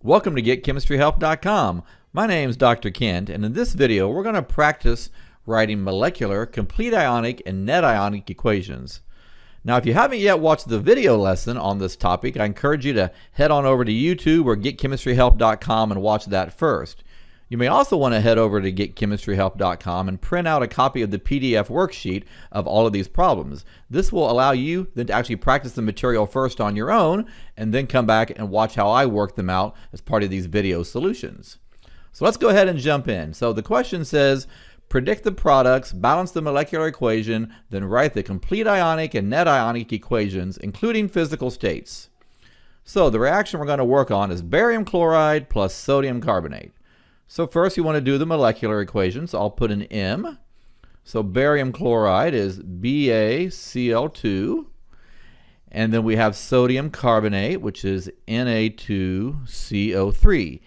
Welcome to GetChemistryHelp.com. My name is Dr. Kent, and in this video we're going to practice writing molecular, complete ionic, and net ionic equations. Now, if you haven't yet watched the video lesson on this topic, I encourage you to head on over to YouTube or GetChemistryHelp.com and watch that first. You may also want to head over to GetChemistryHelp.com and print out a copy of the PDF worksheet of all of these problems. This will allow you then to actually practice the material first on your own and then come back and watch how I work them out as part of these video solutions. So let's go ahead and jump in. So the question says, predict the products, balance the molecular equation, then write the complete ionic and net ionic equations, including physical states. So the reaction we're going to work on is barium chloride plus sodium carbonate. So first you want to do the molecular equation, so I'll put an M. So barium chloride is BaCl2, and then we have sodium carbonate, which is Na2CO3.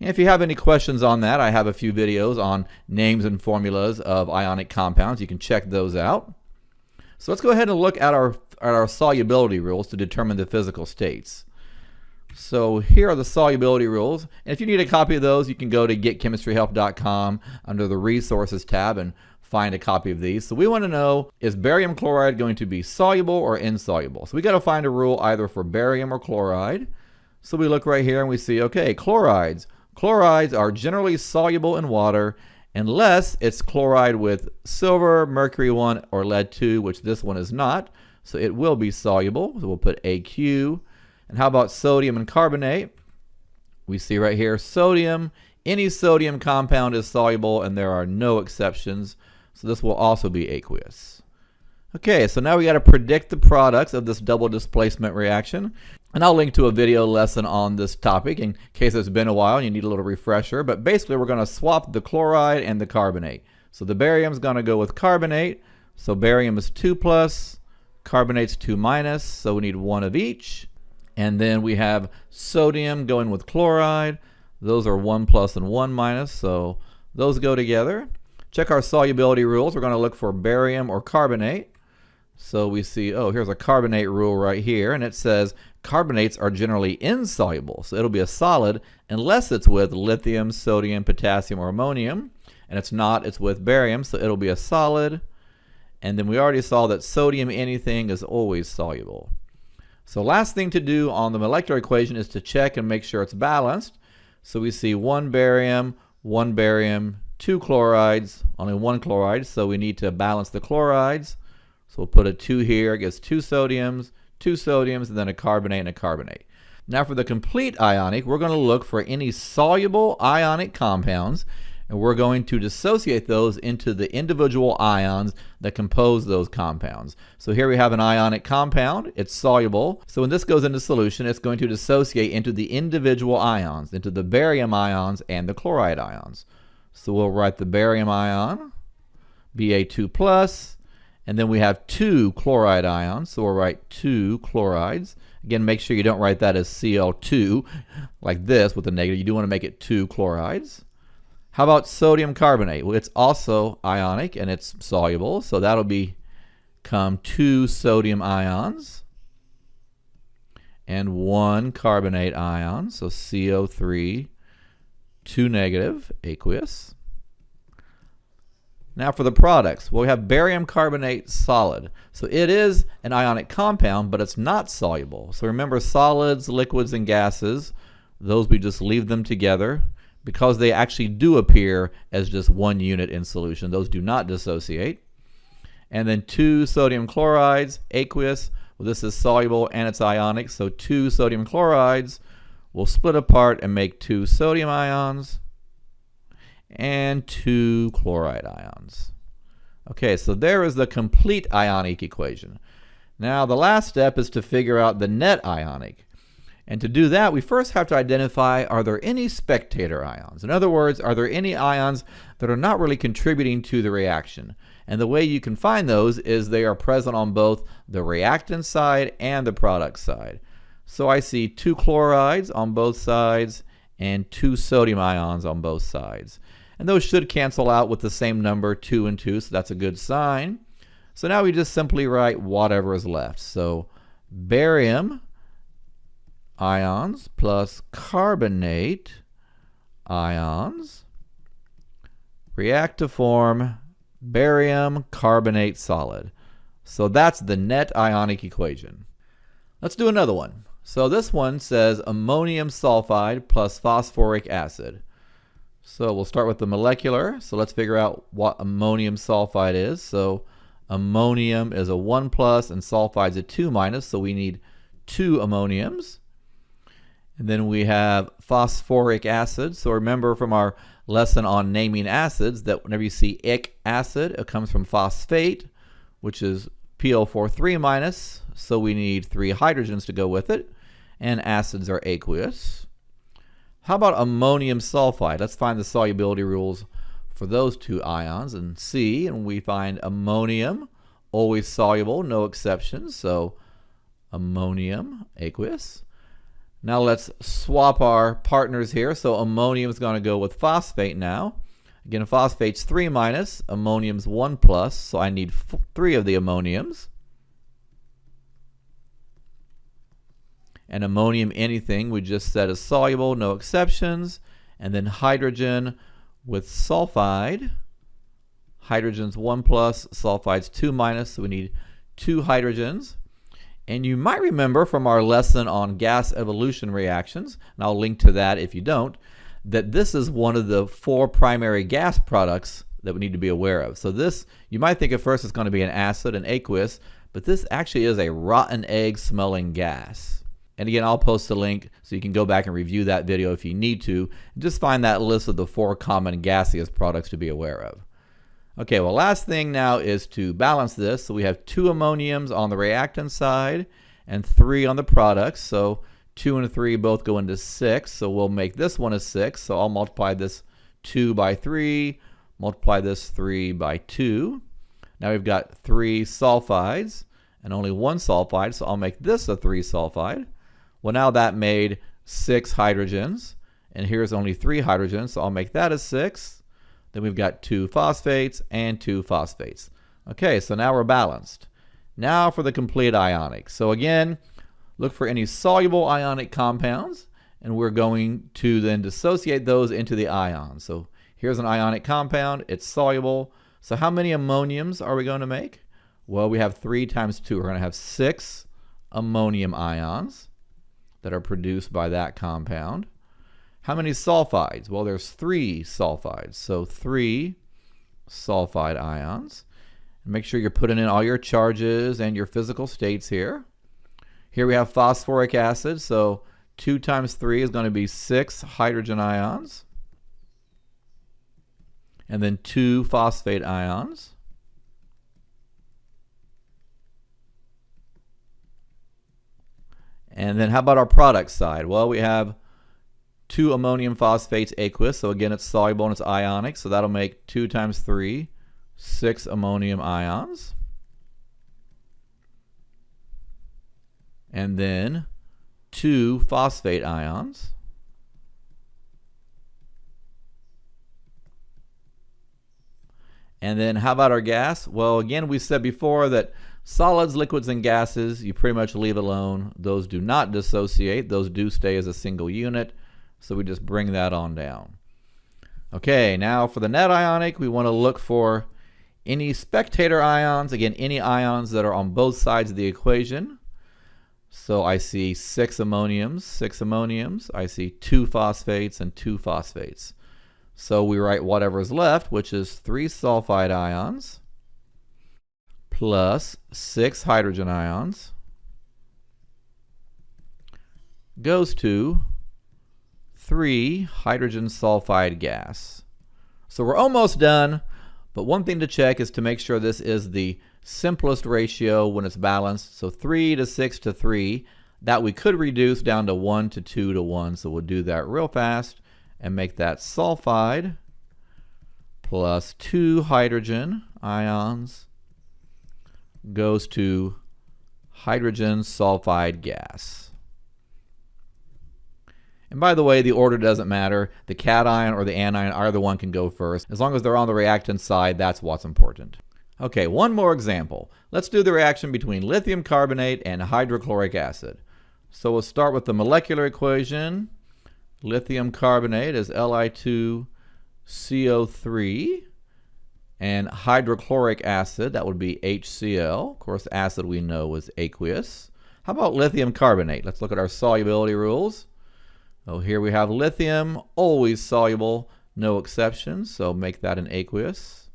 And if you have any questions on that, I have a few videos on names and formulas of ionic compounds. You can check those out. So let's go ahead and look at our solubility rules to determine the physical states. So here are the solubility rules. And if you need a copy of those, you can go to GetChemistryHelp.com under the Resources tab and find a copy of these. So we want to know, is barium chloride going to be soluble or insoluble? So we got to find a rule either for barium or chloride. So we look right here and we see, okay, chlorides. Chlorides are generally soluble in water unless it's chloride with silver, mercury 1, or lead 2, which this one is not. So it will be soluble. So we'll put AQ. And how about sodium and carbonate? We see right here sodium. Any sodium compound is soluble and there are no exceptions. So this will also be aqueous. Okay, so now we got to predict the products of this double displacement reaction. And I'll link to a video lesson on this topic in case it's been a while and you need a little refresher. But basically we're going to swap the chloride and the carbonate. So the barium is going to go with carbonate. So barium is 2+, carbonate's 2-, so we need one of each. And then we have sodium going with chloride. Those are 1+ and 1-, so those go together. Check our solubility rules. We're going to look for barium or carbonate. So we see, oh, here's a carbonate rule right here, and it says carbonates are generally insoluble. So it'll be a solid unless it's with lithium, sodium, potassium, or ammonium. And it's not, it's with barium, so it'll be a solid. And then we already saw that sodium anything is always soluble. So last thing to do on the molecular equation is to check and make sure it's balanced. So we see 1 barium, 2 chlorides, only 1 chloride, so we need to balance the chlorides. So we'll put a 2 here, it gets 2 sodiums, and then a carbonate and a carbonate. Now for the complete ionic, we're going to look for any soluble ionic compounds, and we're going to dissociate those into the individual ions that compose those compounds. So here we have an ionic compound. It's soluble. So when this goes into solution, it's going to dissociate into the individual ions, into the barium ions and the chloride ions. So we'll write the barium ion, Ba2+, and then we have 2 chloride ions. So we'll write 2 chlorides. Again, make sure you don't write that as Cl2 like this with a negative. You do want to make it 2 chlorides. How about sodium carbonate? Well, it's also ionic and it's soluble, so that'll become 2 sodium ions and 1 carbonate ion, so CO3, 2-, aqueous. Now for the products, well, we have barium carbonate solid. So it is an ionic compound, but it's not soluble. So remember, solids, liquids, and gases, those we just leave them together, because they actually do appear as just one unit in solution. Those do not dissociate. And then 2 sodium chlorides, aqueous. Well, this is soluble and it's ionic, so 2 sodium chlorides will split apart and make 2 sodium ions and 2 chloride ions. Okay, so there is the complete ionic equation. Now the last step is to figure out the net ionic. And to do that, we first have to identify, are there any spectator ions? In other words, are there any ions that are not really contributing to the reaction? And the way you can find those is they are present on both the reactant side and the product side. So I see 2 chlorides on both sides and 2 sodium ions on both sides. And those should cancel out with the same number, 2 and 2, so that's a good sign. So now we just simply write whatever is left. So barium ions plus carbonate ions react to form barium carbonate solid. So that's the net ionic equation. Let's do another one. So this one says ammonium sulfide plus phosphoric acid. So we'll start with the molecular. So let's figure out what ammonium sulfide is. So ammonium is a 1 plus and sulfide is a 2 minus. So we need 2 ammoniums. And then we have phosphoric acid. So remember from our lesson on naming acids that whenever you see ic acid, it comes from phosphate, which is PO4 minus. So we need 3 hydrogens to go with it. And acids are aqueous. How about ammonium sulfide? Let's find the solubility rules for those 2 ions and see. And we find ammonium, always soluble, no exceptions. So ammonium, aqueous. Now let's swap our partners here. So ammonium is going to go with phosphate now. Again, phosphate's 3 minus, ammonium's 1 plus, so I need 3 of the ammoniums. And ammonium anything we just said is soluble, no exceptions. And then hydrogen with sulfide. Hydrogen's 1 plus, sulfide's 2 minus, so we need 2 hydrogens. And you might remember from our lesson on gas evolution reactions, and I'll link to that if you don't, that this is one of the 4 primary gas products that we need to be aware of. So this, you might think at first it's going to be an acid, an aqueous, but this actually is a rotten egg smelling gas. And again, I'll post a link so you can go back and review that video if you need to. Just find that list of the 4 common gaseous products to be aware of. Okay, well, last thing now is to balance this. So we have 2 ammoniums on the reactant side and 3 on the products. So 2 and 3 both go into 6. So we'll make this one a 6. So I'll multiply this 2 by 3, multiply this 3 by 2. Now we've got 3 sulfides and only 1 sulfide. So I'll make this a 3 sulfide. Well, now that made 6 hydrogens. And here's only 3 hydrogens. So I'll make that a 6. Then we've got 2 phosphates and 2 phosphates. Okay, so now we're balanced. Now for the complete ionic. So again, look for any soluble ionic compounds, and we're going to then dissociate those into the ions. So here's an ionic compound. It's soluble. So how many ammoniums are we going to make? Well, we have 3 times 2. We're going to have 6 ammonium ions that are produced by that compound. How many sulfides? Well, there's 3 sulfides, so 3 sulfide ions. Make sure you're putting in all your charges and your physical states here. Here we have phosphoric acid, so 2 times 3 is going to be 6 hydrogen ions. And then 2 phosphate ions. And then how about our product side? Well, we have 2 ammonium phosphates aqueous, so again it's soluble and it's ionic, so that'll make 2 times 3, 6 ammonium ions. And then 2 phosphate ions. And then how about our gas? Well, again, we said before that solids, liquids, and gases, you pretty much leave alone. Those do not dissociate. Those do stay as a single unit. So we just bring that on down. Okay, now for the net ionic, we want to look for any spectator ions. Again, any ions that are on both sides of the equation. So I see 6 ammoniums. I see 2 phosphates and 2 phosphates. So we write whatever's left, which is 3 sulfide ions plus 6 hydrogen ions goes to 3 hydrogen sulfide gas. So we're almost done, but one thing to check is to make sure this is the simplest ratio when it's balanced. So 3 to 6 to 3, that we could reduce down to 1 to 2 to 1. So we'll do that real fast and make that sulfide plus 2 hydrogen ions goes to hydrogen sulfide gas. And by the way, the order doesn't matter. The cation or the anion, either one can go first. As long as they're on the reactant side, that's what's important. Okay, one more example. Let's do the reaction between lithium carbonate and hydrochloric acid. So we'll start with the molecular equation. Lithium carbonate is Li2CO3, and hydrochloric acid, that would be HCl. Of course, acid we know is aqueous. How about lithium carbonate? Let's look at our solubility rules. Oh, here we have lithium, always soluble, no exceptions, so make that an aqueous.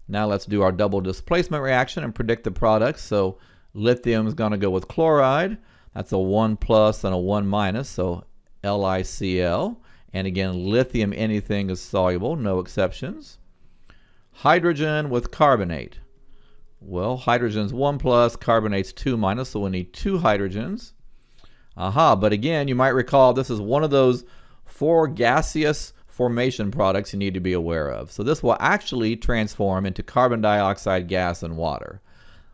Now let's do our double displacement reaction and predict the products. So lithium is going to go with chloride. That's a 1 plus and a 1 minus, so LiCl. And again, lithium anything is soluble, no exceptions. Hydrogen with carbonate. Well, hydrogen's 1 plus, carbonate's 2 minus, so we need 2 hydrogens. But again, you might recall this is one of those 4 gaseous formation products you need to be aware of. So this will actually transform into carbon dioxide gas and water.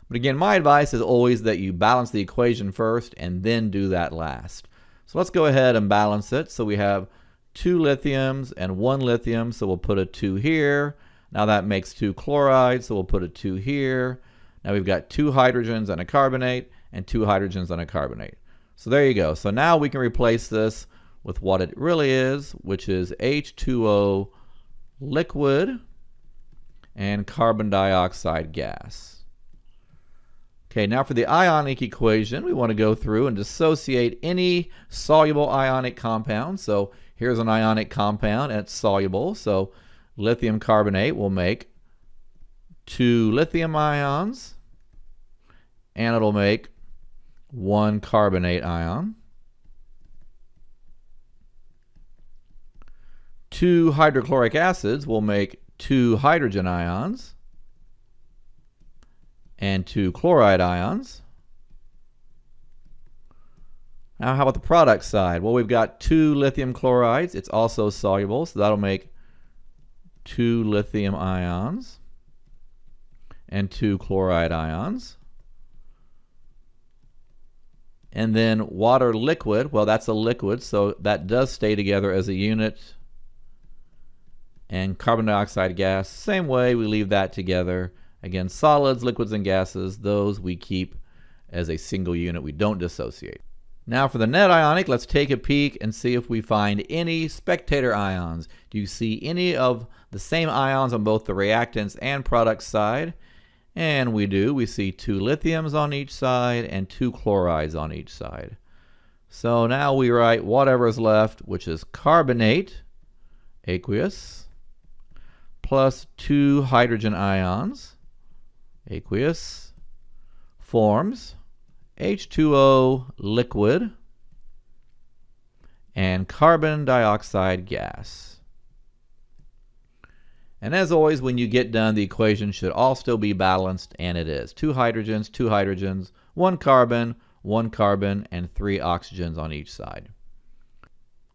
But again, my advice is always that you balance the equation first and then do that last. So let's go ahead and balance it. So we have 2 lithiums and 1 lithium, so we'll put a 2 here. Now that makes 2 chlorides, so we'll put a 2 here. Now we've got 2 hydrogens and a carbonate and 2 hydrogens and a carbonate. So there you go. So now we can replace this with what it really is, which is H2O liquid and carbon dioxide gas. Okay, now for the ionic equation, we want to go through and dissociate any soluble ionic compound. So here's an ionic compound and it's soluble. So lithium carbonate will make 2 lithium ions, and it'll make 1 carbonate ion. 2 hydrochloric acids will make 2 hydrogen ions and 2 chloride ions. Now how about the product side? Well, we've got 2 lithium chlorides. It's also soluble, so that'll make 2 lithium ions and 2 chloride ions. And then water liquid, well, that's a liquid, so that does stay together as a unit. And carbon dioxide gas, same way, we leave that together. Again, solids, liquids, and gases, those we keep as a single unit. We don't dissociate. Now for the net ionic, let's take a peek and see if we find any spectator ions. Do you see any of the same ions on both the reactants and product side? And we do. We see 2 lithiums on each side and 2 chlorides on each side. So now we write whatever is left, which is carbonate, aqueous, plus 2 hydrogen ions, aqueous, forms H2O liquid and carbon dioxide gas. And as always, when you get done, the equation should all still be balanced, and it is. 2 hydrogens, 1 carbon, and 3 oxygens on each side.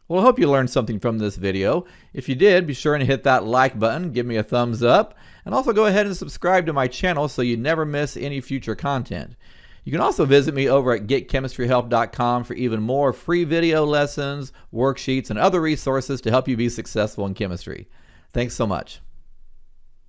Well, I hope you learned something from this video. If you did, be sure and hit that like button, give me a thumbs up, and also go ahead and subscribe to my channel so you never miss any future content. You can also visit me over at GetChemistryHelp.com for even more free video lessons, worksheets, and other resources to help you be successful in chemistry. Thanks so much.